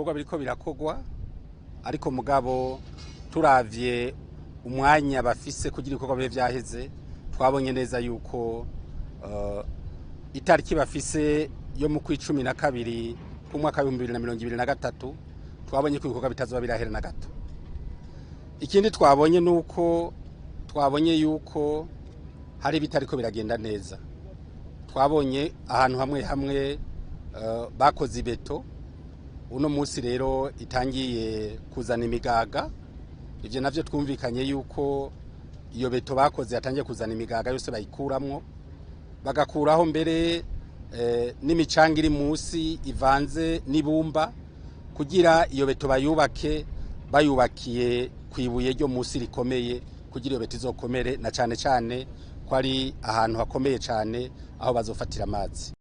ibikorwa biriko birakogwa, ariko mugabo turavye umwanya bafise kugira ibikorwa bibe vyaheze, twabonye neza yuko itariki bafise yo mu kw'icumi na kabiri k'umwaka wa 2023 twabonye ko ibikorwa bitazoba birahera na gato. Ikindi twabonye nuko yuko hari bitariko biragenda neza. Twabonye ahantu hamwe hamwe bakoze ibeto, uno munsi rero itangiye kuzana imigaga. Ivyo navyo twumvikanye yuko iyo beto bakoze yatangiye kuzana imigaga yose bayikuramwo, bagakuraho mbere n'imicanga iri musi ivanze n'ibumba, kugira iyo beto bayubakiye kwibuye ryo musi rikomeye, kugira iyo beto izokomere, na cane cane ko ari ahantu hakomeye cane aho bazofatira amazi.